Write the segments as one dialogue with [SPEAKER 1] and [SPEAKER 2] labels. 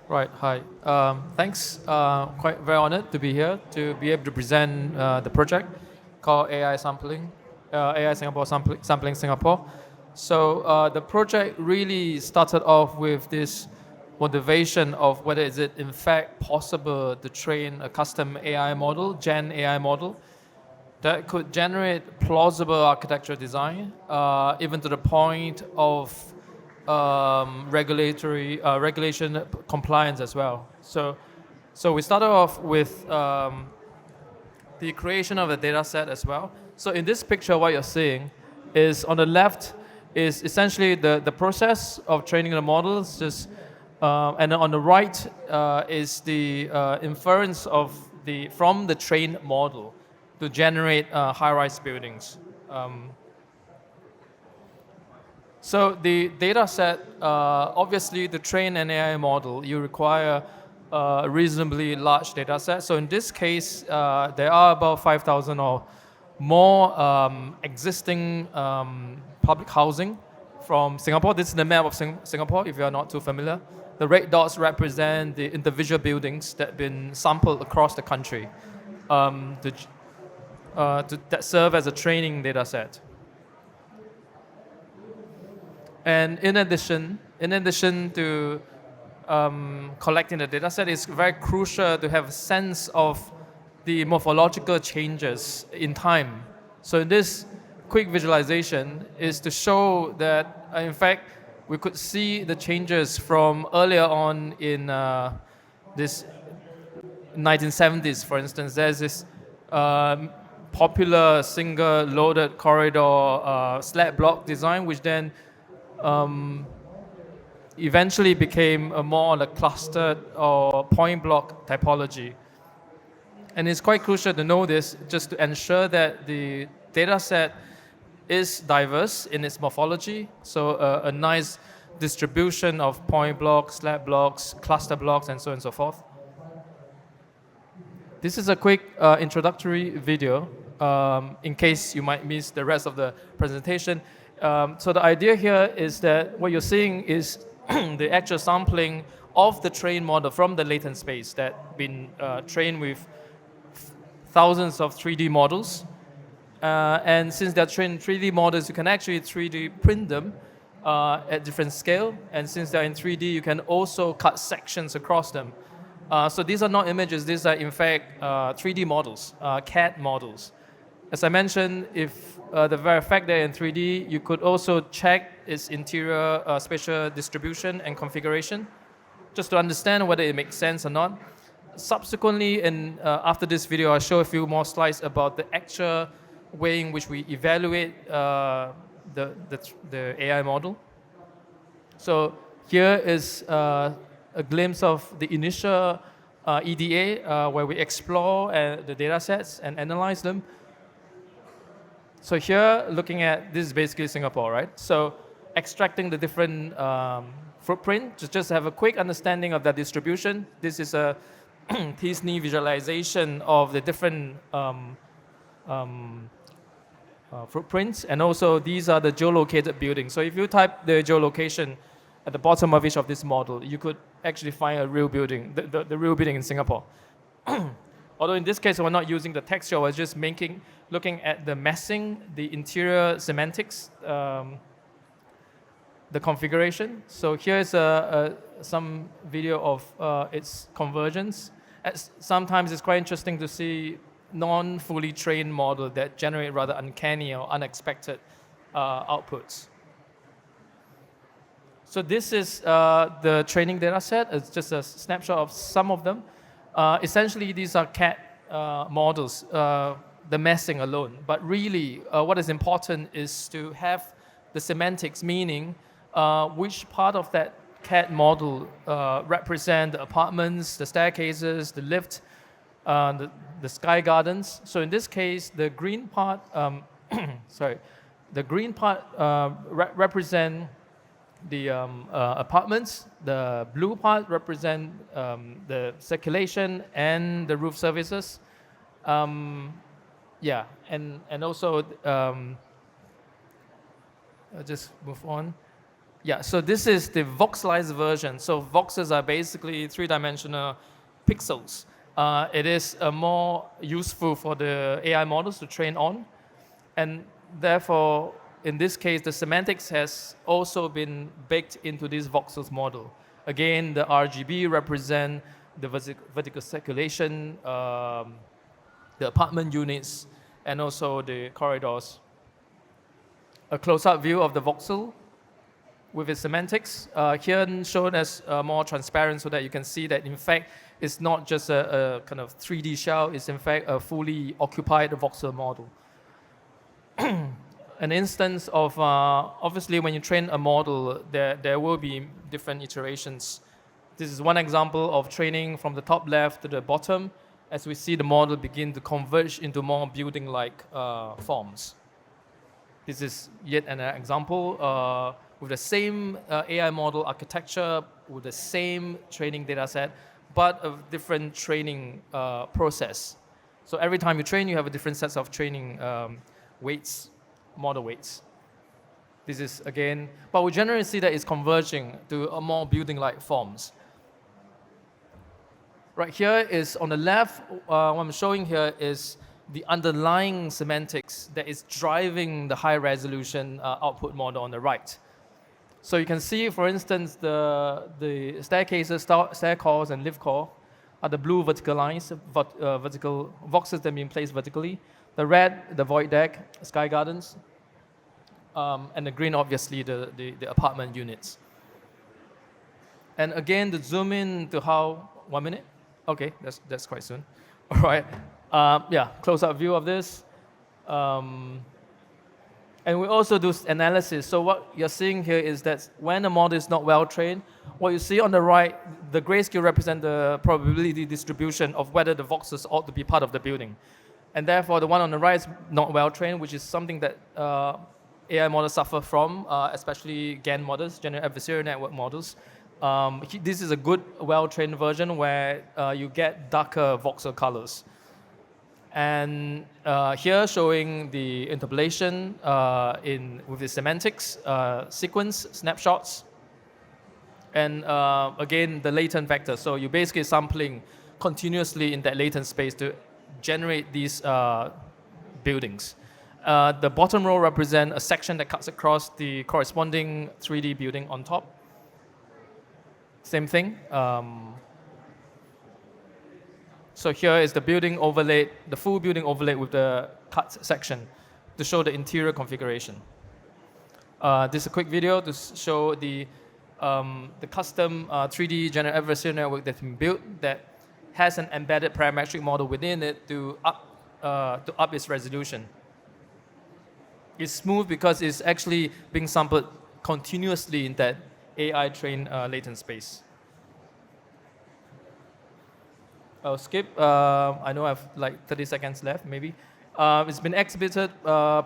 [SPEAKER 1] Right, hi. Thanks. Quite very honored to be here to be able to present the project called AI Sampling, AI Singapore Sampling Singapore. So the project really started off with this motivation of whether is it in fact possible to train a custom AI model, Gen AI model, that could generate plausible architecture design, even to the point of regulation compliance as well. So we started off with the creation of a data set as well. So in this picture, what you're seeing is on the left is essentially the process of training the models, and on the right is the inference of from the trained model to generate high-rise buildings. So the data set, obviously to train an AI model, you require a reasonably large data set. So in this case, there are about 5,000 or more existing public housing from Singapore. This is the map of Singapore, if you are not too familiar. The red dots represent the individual buildings that have been sampled across the country that serve as a training data set. And in addition to collecting the data set, it's very crucial to have a sense of the morphological changes in time. So this quick visualization is to show that, in fact, we could see the changes from earlier on in this 1970s, for instance. There's this popular single loaded corridor slab block design, which then eventually became a more like clustered or point block typology. And it's quite crucial to know this just to ensure that the data set is diverse in its morphology. So a nice distribution of point blocks, slab blocks, cluster blocks, and so on and so forth. This is a quick introductory video in case you might miss the rest of the presentation. So the idea here is that what you're seeing is the actual sampling of the trained model from the latent space that been trained with thousands of 3D models. And since they're trained 3D models, you can actually 3D print them at different scale. And since they're in 3D, you can also cut sections across them. So these are not images, these are in fact 3D models, CAD models. As I mentioned, if the very fact they're in 3D, you could also check its interior spatial distribution and configuration, just to understand whether it makes sense or not. Subsequently, after this video, I'll show a few more slides about the actual way in which we evaluate the AI model. So here is a glimpse of the initial EDA, where we explore the data sets and analyze them. So here, looking at, this is basically Singapore, right? So extracting the different footprint, to just have a quick understanding of that distribution. This is a T-SNE visualization of the different footprints, and also these are the geolocated buildings. So if you type the geolocation at the bottom of each of this model, you could actually find a real building, the real building in Singapore. Although in this case, we're not using the texture, I was just looking at the massing, the interior semantics, the configuration. So here's some video of its convergence. Sometimes it's quite interesting to see non-fully trained model that generate rather uncanny or unexpected outputs. So this is the training data set. It's just a snapshot of some of them. Essentially, these are CAD models, the massing alone. But really, what is important is to have the semantics, meaning which part of that CAD model represent the apartments, the staircases, the lift, the sky gardens. So in this case, the green part, the green part represent the apartments. The blue part represent the circulation and the roof services. Yeah, and also I'll just move on. Yeah, so this is the voxelized version. So voxels are basically three-dimensional pixels. It is more useful for the AI models to train on. And therefore, in this case, the semantics has also been baked into this voxels model. Again, the RGB represent the vertical circulation, the apartment units, and also the corridors. A close-up view of the voxel with its semantics, here shown as more transparent so that you can see that in fact it's not just a kind of 3D shell, it's in fact a fully occupied voxel model. An instance of, obviously when you train a model, there will be different iterations. This is one example of training from the top left to the bottom as we see the model begin to converge into more building-like forms. This is yet an example with the same AI model architecture, with the same training data set, but a different training process. So every time you train, you have a different set of training weights, model weights. This is again, but we generally see that it's converging to a more building-like forms. Right here is on the left, what I'm showing here is the underlying semantics that is driving the high resolution output model on the right. So you can see, for instance, the staircases, stair cores, and lift core are the blue vertical lines, vertical voxels that are being placed vertically. The red, the void deck, sky gardens, and the green, obviously, the apartment units. And again, to zoom in to how, 1 minute? Okay, that's quite soon. All right, yeah, close-up view of this. And we also do analysis. So what you're seeing here is that when a model is not well trained, what you see on the right, the grayscale represents the probability distribution of whether the voxels ought to be part of the building. And therefore, the one on the right is not well trained, which is something that AI models suffer from, especially GAN models, general adversarial network models. This is a good, well-trained version where you get darker voxel colors. And here showing the interpolation with the semantics, sequence, snapshots, and again, the latent vector. So you're basically sampling continuously in that latent space to generate these buildings. The bottom row represents a section that cuts across the corresponding 3D building on top. Same thing. So here is the building overlaid, the full building overlaid with the cut section to show the interior configuration. This is a quick video to show the custom 3D general adversarial network that's been built that has an embedded parametric model within it to up its resolution. It's smooth because it's actually being sampled continuously in that AI trained latent space. I'll skip. I know I have like 30 seconds left, maybe. It's been exhibited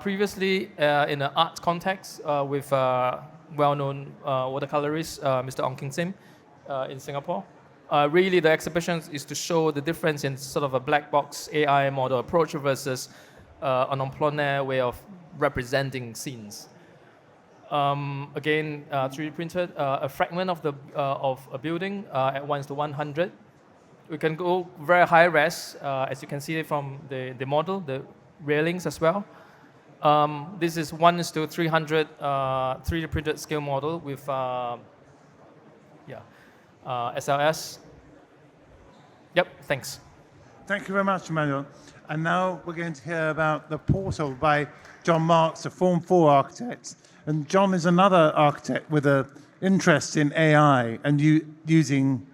[SPEAKER 1] previously in an art context with well-known watercolorist, Mr. Ong King Sim, in Singapore. Really, the exhibition is to show the difference in sort of a black box AI model approach versus an en plein air way of representing scenes. Again, 3D printed a fragment of a building at 1:100. We can go very high res, as you can see from the model, the railings as well. This is 1:300 3D printed scale model with SLS. Yep, thanks.
[SPEAKER 2] Thank you very much, Emmanuel. And now we're going to hear about the portal by John Marks, a Form 4 architect. And John is another architect with an interest in AI and using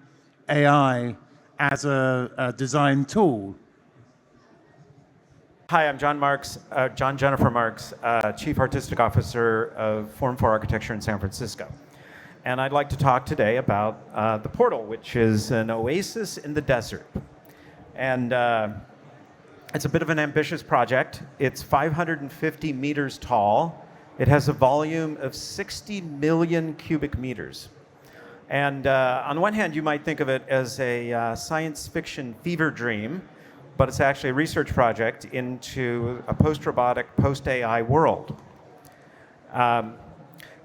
[SPEAKER 2] AI as a design tool.
[SPEAKER 3] Hi, I'm John Marks, John Jennifer Marks, Chief Artistic Officer of Form 4 Architecture in San Francisco. And I'd like to talk today about the portal, which is an oasis in the desert. And it's a bit of an ambitious project. It's 550 meters tall. It has a volume of 60 million cubic meters. And on one hand, you might think of it as a science fiction fever dream, but it's actually a research project into a post-robotic, post-AI world.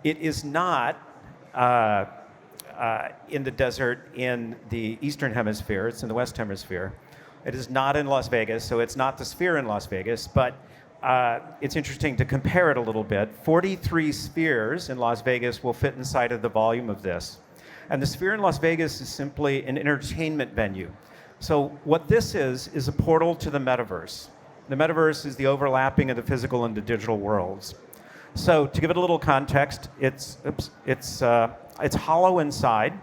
[SPEAKER 3] It is not in the desert in the Eastern Hemisphere. It's in the West Hemisphere. It is not in Las Vegas, so it's not the Sphere in Las Vegas, but it's interesting to compare it a little bit. 43 spheres in Las Vegas will fit inside of the volume of this. And the Sphere in Las Vegas is simply an entertainment venue. So what this is a portal to the metaverse. The metaverse is the overlapping of the physical and the digital worlds. So to give it a little context, it's hollow inside.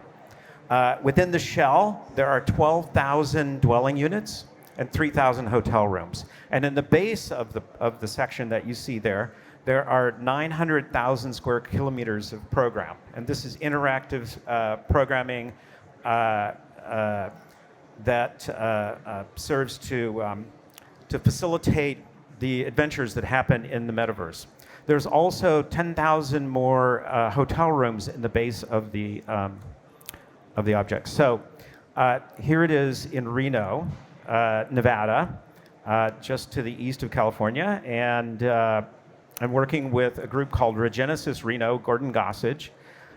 [SPEAKER 3] Within the shell, there are 12,000 dwelling units and 3,000 hotel rooms. And in the base of the section that you see there are 900,000 square kilometers of program. And this is interactive programming that serves to facilitate the adventures that happen in the metaverse. There's also 10,000 more hotel rooms in the base of the object. So here it is in Reno, Nevada, just to the east of California. And I'm working with a group called Regenesis Reno, Gordon Gossage.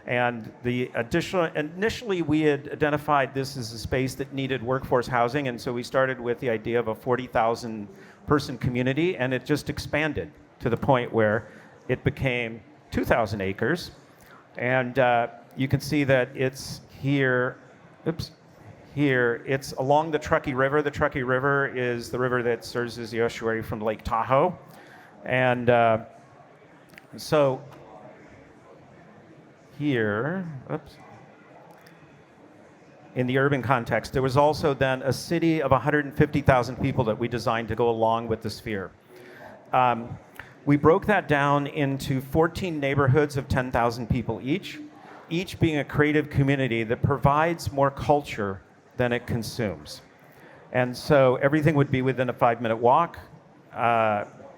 [SPEAKER 3] And initially we had identified this as a space that needed workforce housing. And so we started with the idea of a 40,000 person community, and it just expanded to the point where it became 2,000 acres. And you can see that it's here, it's along the Truckee River. The Truckee River is the river that serves as the estuary from Lake Tahoe. And so here, in the urban context, there was also then a city of 150,000 people that we designed to go along with the Sphere. We broke that down into 14 neighborhoods of 10,000 people each being a creative community that provides more culture than it consumes. And so everything would be within a 5-minute walk.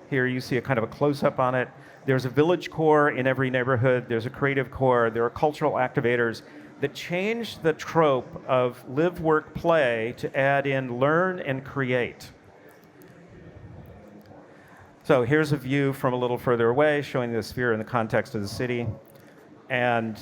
[SPEAKER 3] Here you see a kind of a close-up on it. There's a village core in every neighborhood. There's a creative core. There are cultural activators that change the trope of live, work, play to add in learn and create. So here's a view from a little further away showing the Sphere in the context of the city. And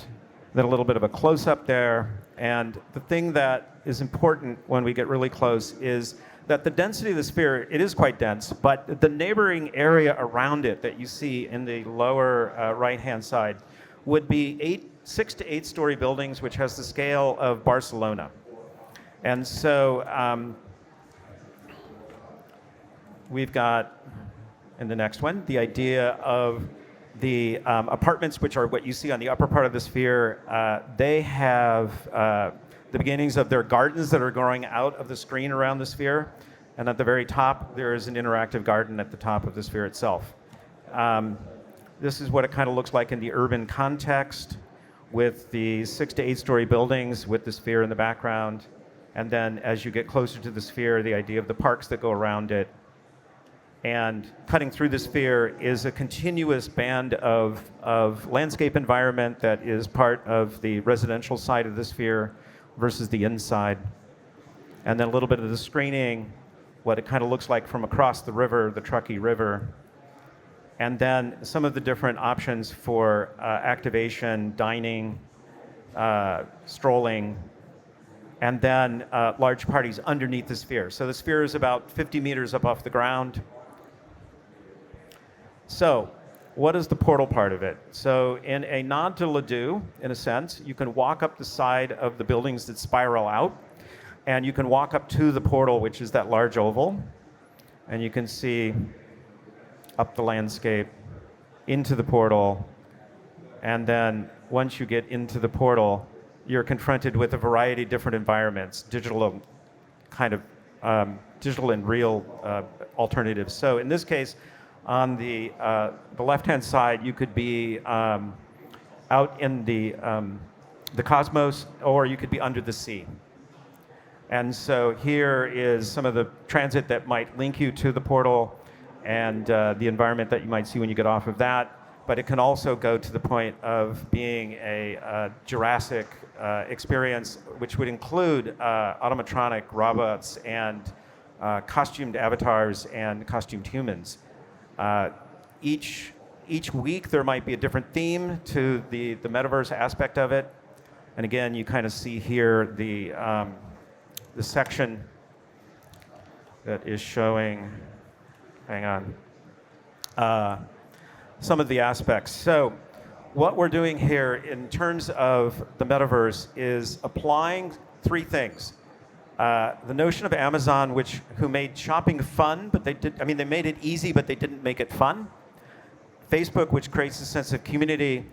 [SPEAKER 3] then a little bit of a close-up there. And the thing that is important when we get really close is that the density of the Sphere, it is quite dense, but the neighboring area around it that you see in the lower right-hand side would be 6 to 8 story buildings, which has the scale of Barcelona. And so we've got, in the next one, the idea of the apartments, which are what you see on the upper part of the Sphere. They have the beginnings of their gardens that are growing out of the screen around the Sphere. And at the very top, there is an interactive garden at the top of the Sphere itself. This is what it kind of looks like in the urban context with the 6 to 8 story buildings with the Sphere in the background. And then as you get closer to the Sphere, the idea of the parks that go around it. And cutting through the Sphere is a continuous band of landscape environment that is part of the residential side of the Sphere versus the inside. And then a little bit of the screening, what it kind of looks like from across the river, the Truckee River. And then some of the different options for activation, dining, strolling, and then large parties underneath the Sphere. So the Sphere is about 50 meters up off the ground. So what is the portal part of it? So in a nod to Ledoux, in a sense, you can walk up the side of the buildings that spiral out, and you can walk up to the portal, which is that large oval, and you can see up the landscape, into the portal, and then once you get into the portal, you're confronted with a variety of different environments, digital and real alternatives. So in this case, on the left-hand side, you could be out in the cosmos, or you could be under the sea. And so here is some of the transit that might link you to the portal and the environment that you might see when you get off of that. But it can also go to the point of being a Jurassic experience, which would include automatronic robots and costumed avatars and costumed humans. Each each week there might be a different theme to the metaverse aspect of it. And again, you kind of see here the section that is showing, hang on, some of the aspects. So what we're doing here in terms of the metaverse is applying three things. The notion of Amazon, who made shopping fun, but they made it easy, but they didn't make it fun. Facebook, which creates a sense of community,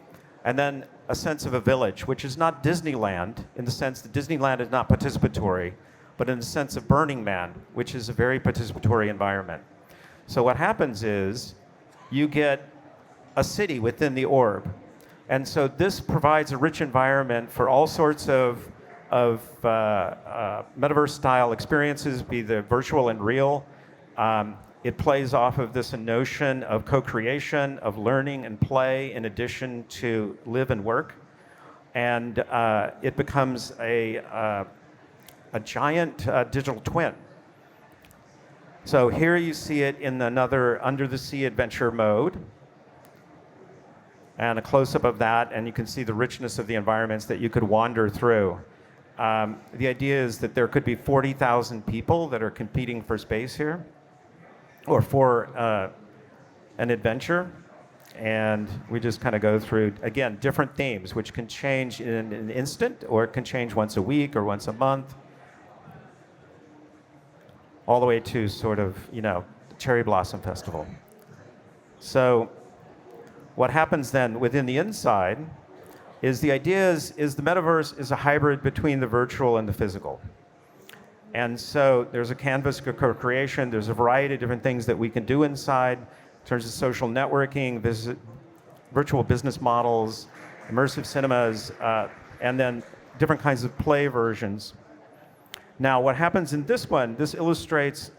[SPEAKER 3] and then a sense of a village, which is not Disneyland in the sense that Disneyland is not participatory, but in the sense of Burning Man, which is a very participatory environment. So what happens is you get a city within the orb. And so this provides a rich environment for all sorts of metaverse-style experiences, be they virtual and real. It plays off of this notion of co-creation, of learning and play, in addition to live and work. And it becomes a giant digital twin. So here you see it in another under-the-sea adventure mode. And a close-up of that, and you can see the richness of the environments that you could wander through. The idea is that there could be 40,000 people that are competing for space here, or for an adventure. And we just kind of go through, again, different themes, which can change in an instant, or it can change once a week or once a month, all the way to sort of, Cherry Blossom Festival. So what happens then within the inside is the idea is the metaverse is a hybrid between the virtual and the physical. And so there's a canvas for co-creation. There's a variety of different things that we can do inside in terms of social networking, virtual business models, immersive cinemas, and then different kinds of play versions. Now, what happens in this one, this illustrates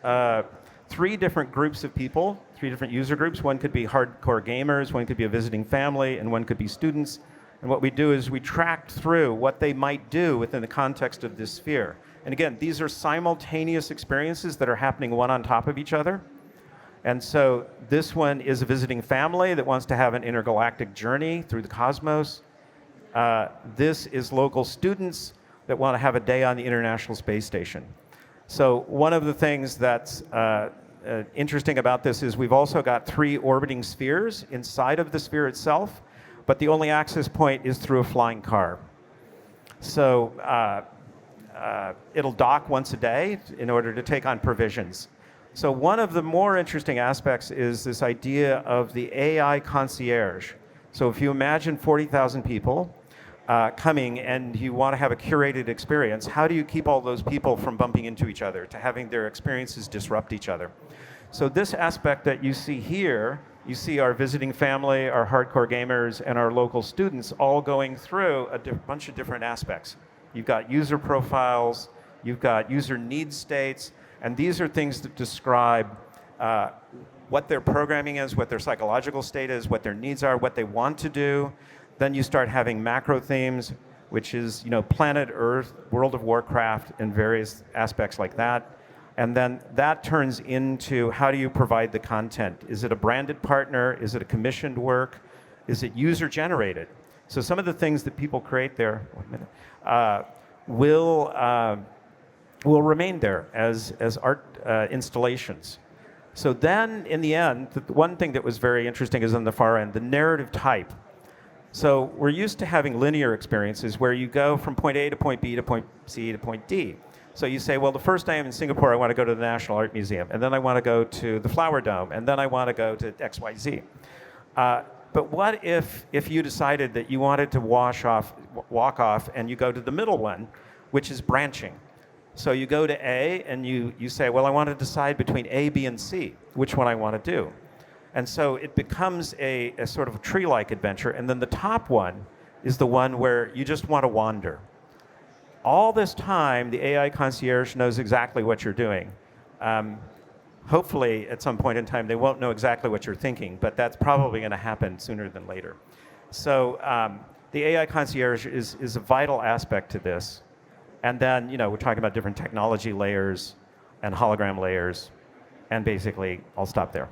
[SPEAKER 3] three different groups of people, three different user groups. One could be hardcore gamers, one could be a visiting family, and one could be students. And what we do is we track through what they might do within the context of this sphere. And again, these are simultaneous experiences that are happening one on top of each other. And so this one is a visiting family that wants to have an intergalactic journey through the cosmos. This is local students that want to have a day on the International Space Station. So one of the things that's interesting about this is we've also got three orbiting spheres inside of the sphere itself, but the only access point is through a flying car. So it'll dock once a day in order to take on provisions. So one of the more interesting aspects is this idea of the AI concierge. So if you imagine 40,000 people coming and you want to have a curated experience, how do you keep all those people from bumping into each other, to having their experiences disrupt each other? So this aspect that you see here, you see our visiting family, our hardcore gamers, and our local students all going through a bunch of different aspects. You've got user profiles, you've got user need states, and these are things that describe what their programming is, what their psychological state is, what their needs are, what they want to do. Then you start having macro themes, which is planet Earth, World of Warcraft, and various aspects like that. And then that turns into how do you provide the content? Is it a branded partner? Is it a commissioned work? Is it user generated? So some of the things that people create there will remain there as art installations. So then in the end, the one thing that was very interesting is on the far end, the narrative type. So we're used to having linear experiences where you go from point A to point B to point C to point D. So you say, well, the first day I'm in Singapore, I want to go to the National Art Museum, and then I want to go to the Flower Dome, and then I want to go to XYZ. But what if you decided that you wanted to walk off, and you go to the middle one, which is branching? So you go to A, and you say, well, I want to decide between A, B, and C, which one I want to do. And so it becomes a sort of tree-like adventure, and then the top one is the one where you just want to wander. All this time, the AI concierge knows exactly what you're doing. Hopefully, at some point in time, they won't know exactly what you're thinking, but that's probably going to happen sooner than later. So the AI concierge is a vital aspect to this. And then, we're talking about different technology layers and hologram layers. And basically, I'll stop there.